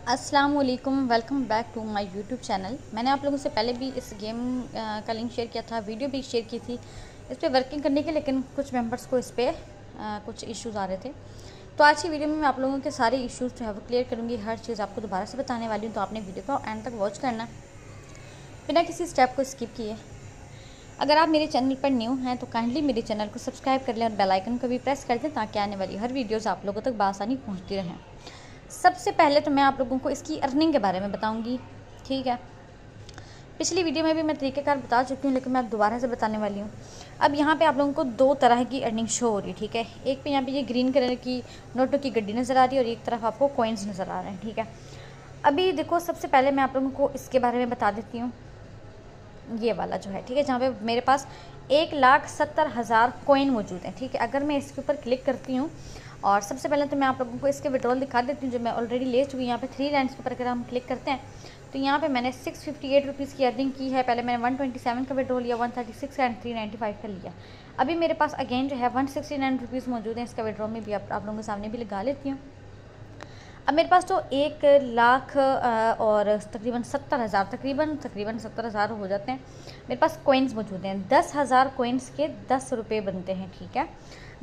अस्सलाम वालेकुम, welcome back to my YouTube channel. मैंने आप लोगों से पहले भी इस गेम का लिंक शेयर किया था, वीडियो भी शेयर की थी इस पर वर्किंग करने के, लेकिन कुछ मेंबर्स को इस पर कुछ इश्यूज़ आ रहे थे। तो आज की वीडियो में मैं आप लोगों के सारे इश्यूज़ जो है वो क्लियर करूँगी, हर चीज़ आपको दोबारा से बताने वाली हूँ। तो आपने वीडियो को एंड तक वॉच करना बिना किसी स्टेप को स्किप किए। अगर आप मेरे चैनल पर न्यू हैं तो काइंडली मेरे चैनल को सब्सक्राइब कर लें और बेल आइकन को भी प्रेस कर दें ताकि आने वाली हर वीडियोज़ आप लोगों तक बआसानी पहुँचती रहें। सबसे पहले तो मैं आप लोगों को इसकी अर्निंग के बारे में बताऊंगी, ठीक है। पिछली वीडियो में भी मैं तरीक़ेकार बता चुकी हूँ, लेकिन मैं अब दोबारा से बताने वाली हूँ। अब यहाँ पे आप लोगों को दो तरह की अर्निंग शो हो रही है, ठीक है। एक पे यहाँ पे ये ग्रीन कलर की नोटों की गड्डी नज़र आ रही है और एक तरफ आपको कॉइन्स नज़र आ रहे हैं, ठीक है। अभी देखो, सबसे पहले मैं आप लोगों को इसके बारे में बता देती हूँ। ये वाला जो है, ठीक है, जहाँ पे मेरे पास 1,70,000 कॉइन मौजूद हैं, ठीक है। अगर मैं इसके ऊपर क्लिक करती हूँ और सबसे पहले तो मैं आप लोगों को इसके विड्रॉल दिखा देती हूँ जो मैं ऑलरेडी ले चुकी हूँ। यहाँ पे 3 लाइन्स के ऊपर अगर हम क्लिक करते हैं तो यहाँ पे मैंने 658 रुपीज़ की अर्निंग की है। पहले मैंने 127 का विड्रॉल लिया, 136 एंड 395 का लिया। अभी मेरे पास अगेन जो है 169 रुपीज़ मौजूद है। इसका विड्रॉल में भी आप लोगों के सामने भी लगा लेती हूँ। अब मेरे पास तो 1 लाख और तकरीबन 70,000 तकरीबन 70,000 हो जाते हैं। मेरे पास कोइंस मौजूद हैं। 10,000 कोइंस के 10 रुपये बनते हैं, ठीक है।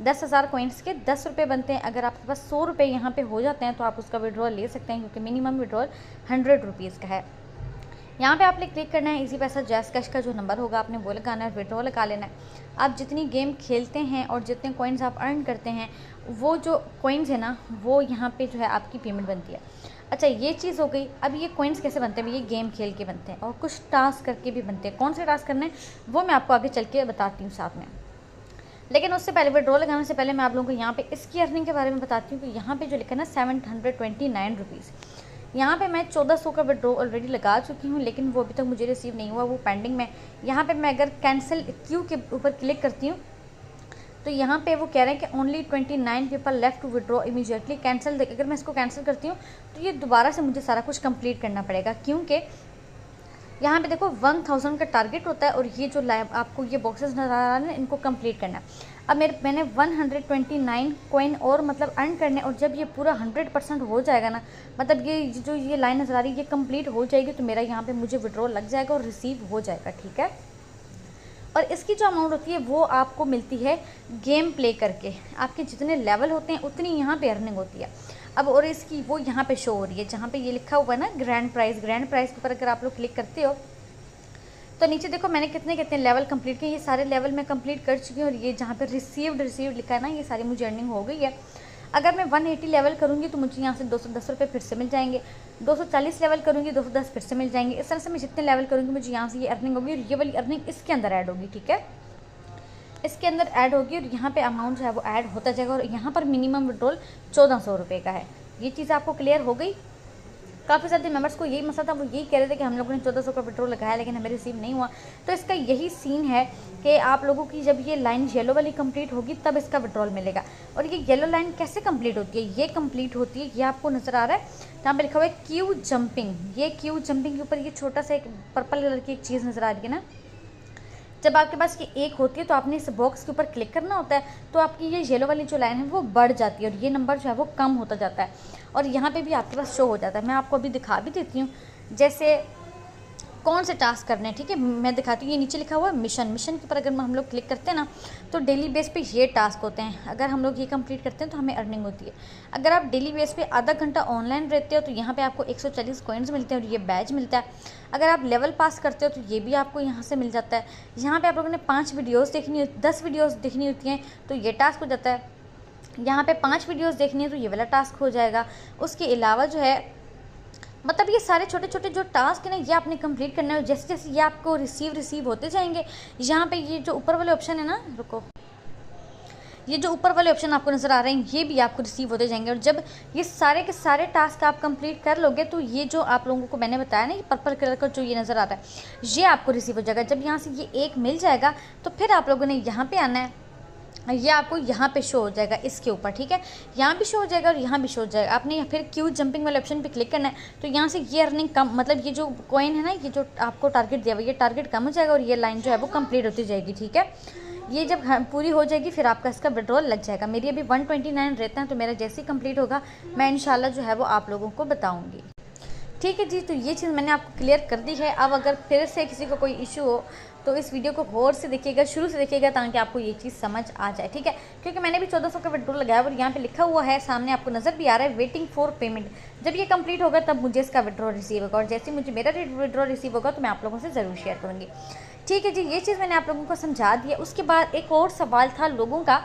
10,000 कोइंस के 10 रुपये बनते हैं। अगर आपके पास 100 रुपये यहाँ पे हो जाते हैं तो आप उसका विड्रॉल ले सकते हैं, क्योंकि मिनिमम विड्रॉल 100 रुपीज़ का है। यहाँ पे आपने क्लिक करना है, इजी पैसा जैस कैश का जो नंबर होगा आपने वो लगाना है और विड्रॉल लगा लेना है। आप जितनी गेम खेलते हैं और जितने कॉइन्स आप अर्न करते हैं, वो जो कॉइन्स है ना, वो यहाँ पे जो है आपकी पेमेंट बनती है। अच्छा, ये चीज़ हो गई। अब ये कॉइन्स कैसे बनते हैं? ये गेम खेल के बनते हैं और कुछ टास्क करके भी बनते हैं। कौन से टास्क करने हैं वो मैं आपको आगे चल के बताती हूँ साथ में। लेकिन उससे पहले, विड्रॉल लगाने से पहले मैं आप लोगों को यहाँ पे इसकी अर्निंग के बारे में बताती हूँ कि यहाँ पे जो लिखा है ना 729 रुपीज़, यहाँ पे मैं 1400 का विड्रॉ ऑलरेडी लगा चुकी हूँ, लेकिन वो अभी तक मुझे रिसीव नहीं हुआ, वो पेंडिंग में। यहाँ पे मैं अगर कैंसिल क्यू के ऊपर क्लिक करती हूँ तो यहाँ पे वो कह रहे हैं कि only 29 people left to withdraw immediately cancel. अगर मैं इसको कैंसिल करती हूँ तो ये दोबारा से मुझे सारा कुछ कंप्लीट करना पड़ेगा, क्योंकि यहाँ पे देखो 1000 का टारगेट होता है और ये जो आपको ये बॉक्सेस नज़र आ रहे हैं इनको कंप्लीट करना है। अब मैंने 129 कॉइन और मतलब अर्न करने, और जब ये पूरा 100% हो जाएगा ना, मतलब ये जो ये लाइन नज़र आ रही है ये कंप्लीट हो जाएगी तो मेरा यहाँ पे मुझे विड्रॉल लग जाएगा और रिसीव हो जाएगा, ठीक है। और इसकी जो अमाउंट होती है वो आपको मिलती है गेम प्ले करके। आपके जितने लेवल होते हैं उतनी यहाँ पे अर्निंग होती है। अब और इसकी वो यहाँ पे शो हो रही है जहाँ पे ये लिखा हुआ है ना ग्रैंड प्राइज़ के ऊपर अगर आप लोग क्लिक करते हो तो नीचे देखो मैंने कितने कितने लेवल कंप्लीट किए। ये सारे लेवल मैं कंप्लीट कर चुकी हूँ और ये जहाँ पे रिसीव्ड लिखा है ना, ये सारी मुझे अर्निंग हो गई है। अगर मैं 180 लेवल करूँगी तो मुझे यहाँ से 210 रुपये फिर से मिल जाएंगे। 240 लेवल करूँगी 210 फिर से मिल जाएंगे। इस तरह से मैं जितने लेवल करूँगी मुझे यहाँ से ये अर्निंग होगी और ये वाली अर्निंग इसके अंदर ऐड होगी, ठीक है। इसके अंदर ऐड होगी और यहाँ पे अमाउंट जो है वो ऐड होता जाएगा और यहाँ पर मिनिमम विड्रॉल 1400 रुपये का है। ये चीज़ आपको क्लियर हो गई। काफ़ी सारे मेंबर्स को यही मसला था, वो यही कह रहे थे कि हम लोगों ने 1400 का विड्रॉल लगाया लेकिन हमें रिसीव नहीं हुआ। तो इसका यही सीन है कि आप लोगों की जब ये लाइन येलो वाली कंप्लीट होगी तब इसका विड्रॉल मिलेगा। और ये येलो लाइन कैसे कंप्लीट होती है? ये कंप्लीट होती है, ये आपको नज़र आ रहा है जहाँ पे लिखा हुआ है क्यू जंपिंग। ये क्यू जंपिंग के ऊपर ये छोटा सा एक पर्पल कलर की एक चीज़ नज़र आ रही है ना, जब आपके पास ये एक होती है तो आपने इस बॉक्स के ऊपर क्लिक करना होता है तो आपकी ये येलो वाली जो लाइन है वो बढ़ जाती है और ये नंबर जो है वो कम होता जाता है और यहाँ पे भी आपके पास शो हो जाता है। मैं आपको अभी दिखा भी देती हूँ जैसे कौन से टास्क करने हैं, ठीक है। मैं दिखाती हूँ, ये नीचे लिखा हुआ है मिशन के ऊपर अगर हम लोग क्लिक करते हैं ना तो डेली बेस पे ये टास्क होते हैं। अगर हम लोग ये कंप्लीट करते हैं तो हमें अर्निंग होती है। अगर आप डेली बेस पे आधा घंटा ऑनलाइन रहते हो तो यहाँ पे आपको 140 कॉइन्स मिलते हैं और ये बैज मिलता है। अगर आप लेवल पास करते हो तो ये भी आपको यहाँ से मिल जाता है। यहाँ पर आप लोगों ने 5 वीडियोज़ देखनी, 10 वीडियोज़ देखनी होती हैं तो ये टास्क हो जाता है। यहाँ पे 5 वीडियोज़ देखनी है तो ये वाला टास्क हो जाएगा। उसके अलावा जो है मतलब ये सारे छोटे छोटे जो टास्क है ना ये आपने कंप्लीट करना है। जैसे जैसे ये आपको रिसीव होते जाएंगे, यहाँ पे ये जो ऊपर वाले ऑप्शन है ना, रुको, ये जो ऊपर वाले ऑप्शन आपको नज़र आ रहे हैं ये भी आपको रिसीव होते जाएंगे। और जब ये सारे के सारे टास्क आप कंप्लीट कर लोगे तो ये जो आप लोगों को मैंने बताया ना, ये पर्पल कलर का जो ये नज़र आ रहा है ये आपको रिसीव हो जाएगा। जब यहाँ से ये एक मिल जाएगा तो फिर आप लोगों ने यहाँ पर आना है, ये आपको यहाँ पे शो हो जाएगा इसके ऊपर, ठीक है। यहाँ भी शो हो जाएगा और यहाँ भी शो हो जाएगा। आपने फिर क्यू जंपिंग वाले ऑप्शन पे क्लिक करना है तो यहाँ से ये अर्निंग कम, मतलब ये जो कॉइन है ना, ये जो आपको टारगेट दिया हुआ ये टारगेट कम हो जाएगा और ये लाइन जो है वो कंप्लीट होती जाएगी, ठीक है। ये जब पूरी हो जाएगी फिर आपका इसका विड्रॉल लग जाएगा। मेरी अभी 129 रहते हैं तो मेरा जैसे ही कंप्लीट होगा मैं इंशाल्लाह जो है वो आप लोगों को बताऊँगी। ठीक है जी, तो ये चीज़ मैंने आपको क्लियर कर दी है। अब अगर फिर से किसी को कोई इशू हो तो इस वीडियो को गौर से देखिएगा, शुरू से देखिएगा, ताकि आपको ये चीज़ समझ आ जाए, ठीक है। क्योंकि मैंने भी 1400 का विड्रॉल लगाया और यहाँ पे लिखा हुआ है, सामने आपको नज़र भी आ रहा है, वेटिंग फॉर पेमेंट। जब ये कंप्लीट होगा तब मुझे इसका विड्रॉल रिसीव होगा, और जैसे मुझे मेरा विड्रॉल रिसीव होगा तो मैं आप लोगों से ज़रूर शेयर करूँगी। ठीक है जी, ये चीज़ मैंने आप लोगों को समझा दिया। उसके बाद एक और सवाल था लोगों का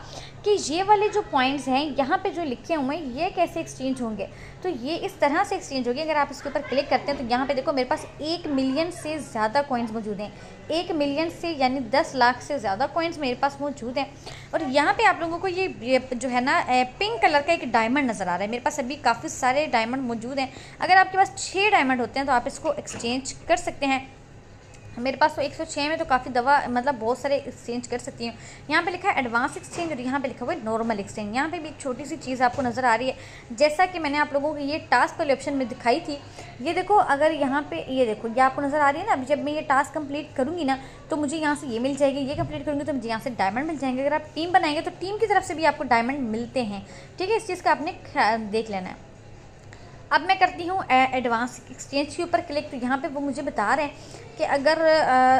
कि ये वाले जो पॉइंट्स हैं यहाँ पे जो लिखे हुए हैं ये कैसे एक्सचेंज होंगे। तो ये इस तरह से एक्सचेंज होगी। अगर आप इसके ऊपर क्लिक करते हैं तो यहाँ पे देखो मेरे पास 1 मिलियन से ज़्यादा कॉइन्स मौजूद हैं। 1 मिलियन से यानी 10 लाख से ज़्यादा कॉइन्स मेरे पास मौजूद हैं। और यहाँ पे आप लोगों को ये जो है ना पिंक कलर का एक डायमंड नज़र आ रहा है। मेरे पास अभी काफ़ी सारे डायमंड मौजूद हैं। अगर आपके पास 6 डायमंड होते हैं तो आप इसको एक्सचेंज कर सकते हैं। मेरे पास तो 106 में तो काफ़ी दवा मतलब बहुत सारे एक्सचेंज कर सकती हूँ। यहाँ पे लिखा है एडवांस एक्सचेंज और यहाँ पे लिखा हुआ है नॉर्मल एक्सचेंज। यहाँ पे भी एक छोटी सी चीज़ आपको नज़र आ रही है, जैसा कि मैंने आप लोगों को ये टास्क वाले ऑप्शन में दिखाई थी। ये देखो, अगर यहाँ पे ये देखो, ये आपको नज़र आ रही है ना। अभी जब मैं ये टास्क कंप्लीट करूँगी ना तो मुझे यहाँ से ये मिल जाएगी, ये कंप्लीट करूँगी तो मुझे यहाँ से डायमंड मिल जाएंगे। अगर आप टीम बनाएंगे तो टीम की तरफ से भी आपको डायमंड मिलते हैं, ठीक है। इस चीज़ का आपने देख लेना है। अब मैं करती हूँ एडवांस एक्सचेंज के ऊपर क्लिक। तो यहाँ पे वो मुझे बता रहे हैं कि अगर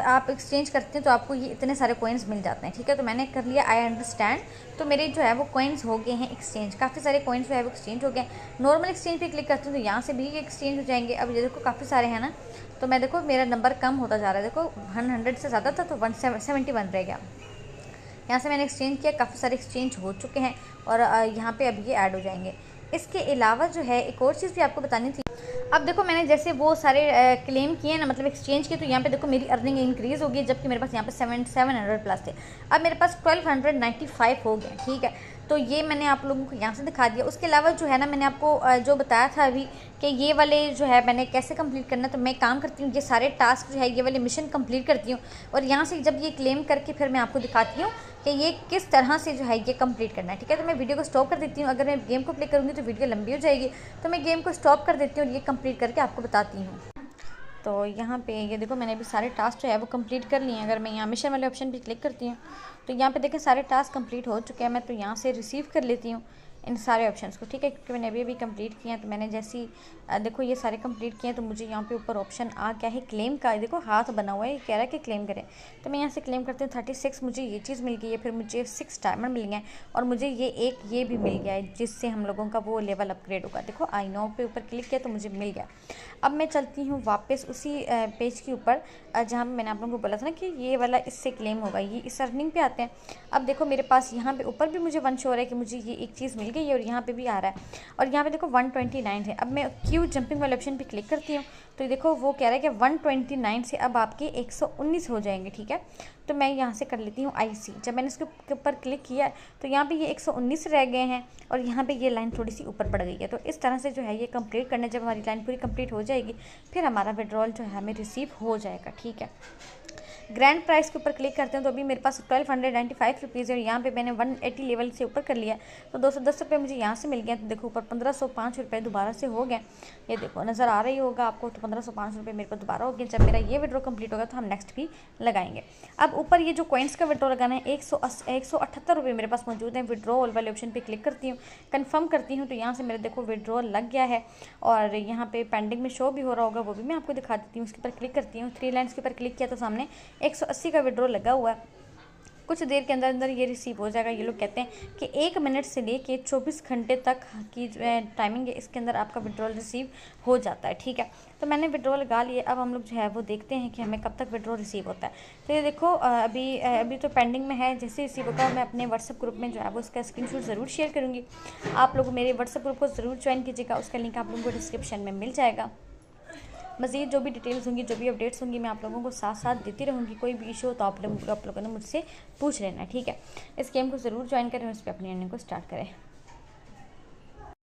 आप एक्सचेंज करते हैं तो आपको ये इतने सारे कॉइन्स मिल जाते हैं, ठीक है। तो मैंने कर लिया आई अंडरस्टैंड। तो मेरे जो है वो कॉइन्स हो गए हैं एक्सचेंज, काफ़ी सारे कॉइन्स जो है वो एक्सचेंज हो गए। नॉर्मल एक्सचेंज पे क्लिक करती हूँ तो यहाँ से भी ये एक्सचेंज हो जाएंगे। अब ये देखो काफ़ी सारे हैं ना, तो मैं देखो मेरा नंबर कम होता जा रहा है। देखो 100 से ज़्यादा था तो 171 रह गया। यहाँ से मैंने एक्सचेंज किया, काफ़ी सारे एक्सचेंज हो चुके हैं और यहाँ पे अभी ये ऐड हो जाएंगे। इसके अलावा जो है एक और चीज़ भी आपको बतानी थी। अब देखो मैंने जैसे वो सारे क्लेम किए ना, मतलब एक्सचेंज किए, तो यहाँ पे देखो मेरी अर्निंग इंक्रीज़ हो गई, जबकि मेरे पास यहाँ पे 700 प्लस थे। अब मेरे पास 1295 हो गए, ठीक है। तो ये मैंने आप लोगों को यहाँ से दिखा दिया। उसके अलावा जो है ना, मैंने आपको जो बताया था अभी कि ये वाले जो है मैंने कैसे कंप्लीट करना है। तो मैं काम करती हूँ, ये सारे टास्क जो है ये वाले मिशन कंप्लीट करती हूँ और यहाँ से जब ये क्लेम करके फिर मैं आपको दिखाती हूँ कि ये किस तरह से जो है ये कंप्लीट करना है, ठीक है। तो मैं वीडियो को स्टॉप कर देती हूँ। अगर मैं गेम को प्ले करूँगी तो वीडियो लंबी हो जाएगी, तो मैं गेम को स्टॉप कर देती हूँ और ये कंप्लीट करके आपको बताती हूँ। तो यहाँ पे ये देखो मैंने अभी सारे टास्क जो है वो कंप्लीट कर लिए हैं। अगर मैं यहाँ मिशन वाले ऑप्शन पे क्लिक करती हूँ तो यहाँ पे देखें सारे टास्क कंप्लीट हो चुके हैं। मैं तो यहाँ से रिसीव कर लेती हूँ इन सारे ऑप्शंस को, ठीक है, क्योंकि मैंने अभी कंप्लीट किए हैं। तो मैंने जैसी देखो ये सारे कंप्लीट किए हैं तो मुझे यहाँ पे ऊपर ऑप्शन आ गया है क्लेम का। देखो हाथ बना हुआ है, ये कह रहा है कि क्लेम करें। तो मैं यहाँ से क्लेम करती हूँ 36, मुझे ये चीज़ मिल गई है। फिर मुझे 6 डायमंड मिल गए हैं और मुझे ये भी मिल गया है, जिससे हम लोगों का वो लेवल अपग्रेड होगा। देखो आई नो पे ऊपर क्लिक किया तो मुझे मिल गया। अब मैं चलती हूँ वापस उसी पेज के ऊपर जहाँ मैंने आप लोगों को बोला था ना कि ये वाला इससे क्लेम होगा, ये इस अर्निंग पे आते हैं। अब देखो मेरे पास यहाँ पे ऊपर भी मुझे 1 शो हो रहा है कि मुझे ये एक चीज़ मिल गई है और यहाँ पे भी आ रहा है। और यहाँ पे देखो 129 है। अब मैं क्यू जंपिंग वाले ऑप्शन पे क्लिक करती हूँ तो देखो वो कह रहा है कि 129 से अब आपके 119 हो जाएंगे, ठीक है। तो मैं यहाँ से कर लेती हूँ IC। जब मैंने इसके ऊपर क्लिक किया तो यहाँ पे ये 119 रह गए हैं और यहाँ पे ये लाइन थोड़ी सी ऊपर बढ़ गई है। तो इस तरह से जो है ये कंप्लीट करने, जब हमारी लाइन पूरी कंप्लीट हो जाएगी फिर हमारा विड्रॉल जो है हमें रिसीव हो जाएगा, ठीक है। ग्रैंड प्राइस के ऊपर क्लिक करते हैं तो अभी मेरे पास 1295 रुपीज़ है और यहाँ पे मैंने 180 लेवल से ऊपर कर लिया तो 210 रुपये मुझे यहाँ से मिल गए। तो देखो ऊपर 1505 रुपये दोबारा से हो गए। ये देखो नज़र आ रही होगा आपको, तो 1505 रुपये मेरे को दोबारा हो गए। जब मेरा ये विड्रॉ कंप्लीट होगा तो हम नेक्स्ट भी लगाएंगे। अब ऊपर ये जो कॉइन्स का विड्रॉ लगाना है 178 रुपये मेरे पास मौजूद है। विड्रॉल वाले ऑप्शन पर क्लिक करती हूँ, कन्फर्म करती हूँ तो यहाँ से मेरे देखो विड्रॉल लग गया है और यहाँ पे पेंडिंग में शो भी हो रहा होगा, वो भी मैं आपको दिखा देती हूँ। उसके ऊपर क्लिक करती हूँ, 3 लाइन्स के ऊपर क्लिक किया तो सामने 180 का विड्रॉ लगा हुआ है। कुछ देर के अंदर अंदर ये रिसीव हो जाएगा। ये लोग कहते हैं कि 1 मिनट से लेके 24 घंटे तक की जो टाइमिंग है इसके अंदर आपका विड्रॉल रिसीव हो जाता है, ठीक है। तो मैंने विड्रॉल लगा लिए। अब हम लोग जो है वो देखते हैं कि हमें कब तक विड्रॉल रिसीव होता है। तो ये देखो अभी तो पेंडिंग में है। जैसे रिसीव होगा मैं अपने व्हाट्सअप ग्रुप में जो है वो इसका स्क्रीनशॉट ज़रूर शेयर करूँगी। आप लोग मेरे व्हाट्सअप ग्रुप को ज़रूर ज्वाइन कीजिएगा, उसका लिंक आप लोगों को डिस्क्रिप्शन में मिल जाएगा। मज़ीद जो भी डिटेल्स होंगी, जो भी अपडेट्स होंगी, मैं आप लोगों को साथ साथ देती रहूँगी। कोई भी इशू हो तो आप लोगों ने मुझसे पूछ लेना, ठीक है। इस गेम को ज़रूर ज्वाइन करें और इस पर अपनी अर्निंग को स्टार्ट करें।